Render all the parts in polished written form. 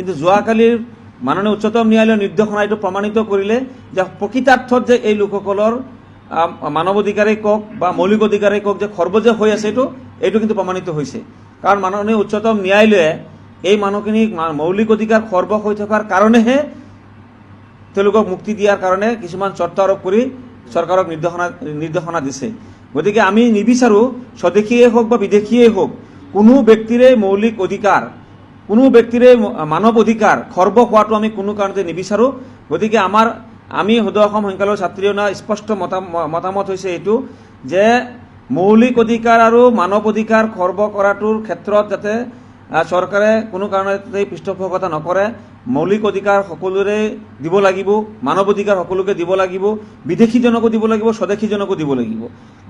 কিন্তু যোৱাকালিৰ মাননীয় উচ্চতম ন্যায়ালয়ৰ নিৰ্দেশনা এইটো প্ৰমাণিত কৰিলে যে প্ৰকৃতাৰ্থত যে এই লোকসকলৰ মানৱ অধিকাৰেই কওক বা মৌলিক অধিকাৰেই কওক যে খৰ্ব যে হৈ আছে এইটো কিন্তু প্ৰমাণিত হৈছে। কাৰণ মাননীয় উচ্চতম ন্যায়ালয়ে এই মানুহখিনিক মৌলিক অধিকাৰ খৰ্ব হৈ থকাৰ কাৰণেহে তেওঁলোকক মুক্তি দিয়াৰ কাৰণে কিছুমান চৰ্ত আৰোপ কৰি চৰকাৰক নিৰ্দেশনা দিছে। গতিকে আমি নিবিচাৰোঁ স্বদেশীয়ে হওক বা বিদেশীয়ে হওক কোনো ব্যক্তিৰে মৌলিক অধিকাৰ, কোনো ব্যক্তিৰে মানৱ অধিকাৰ খৰ্ব হোৱাটো আমি কোনো কাৰণতে নিবিচাৰোঁ। গতিকে আমি সদৌ অসম সংখ্যালঘু ছাত্ৰী সেনাৰ স্পষ্ট মতামত হৈছে এইটো যে মৌলিক অধিকাৰ আৰু মানৱ অধিকাৰ খৰ্ব কৰাটোৰ ক্ষেত্ৰত যাতে চৰকাৰে কোনো কাৰণতে পৃষ্ঠপোষকতা নকৰে। মৌলিক অধিকাৰ সকলোৰে দিব লাগিব, মানৱ অধিকাৰ সকলোকে দিব লাগিব, বিদেশীজনকো দিব লাগিব, স্বদেশীজনকো দিব লাগিব।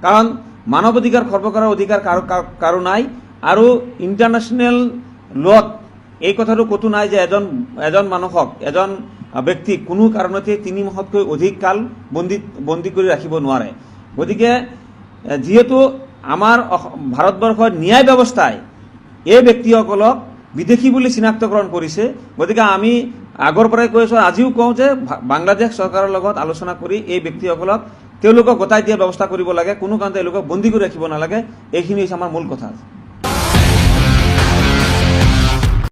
কাৰণ মানৱ অধিকাৰ খৰ্ব কৰাৰ অধিকাৰ কাৰো নাই। আৰু ইণ্টাৰনেশ্যনেল লত এই কথাটো ক'তো নাই যে এজন মানুহক, এজন ব্যক্তিক কোনো কাৰণতে 3 মাহতকৈ অধিক কাল বন্দী কৰি ৰাখিব নোৱাৰে। গতিকে যিহেতু আমাৰ ভাৰতবৰ্ষৰ ন্যায় ব্যৱস্থাই এই ব্যক্তিসকলক বিদেশী বুলি চিনাক্তকৰণ কৰিছে, গতিকে আমি আগৰ পৰাই কৈ আছোঁ, আজিও কওঁ যে বাংলাদেশ চৰকাৰৰ লগত আলোচনা কৰি এই ব্যক্তিসকলক তেওঁলোকক গতাই দিয়া ব্যৱস্থা কৰিব লাগে। কোনো কাৰণতে এওঁলোকক বন্দী কৰি ৰাখিব নালাগে। এইখিনি হৈছে আমাৰ মূল কথা।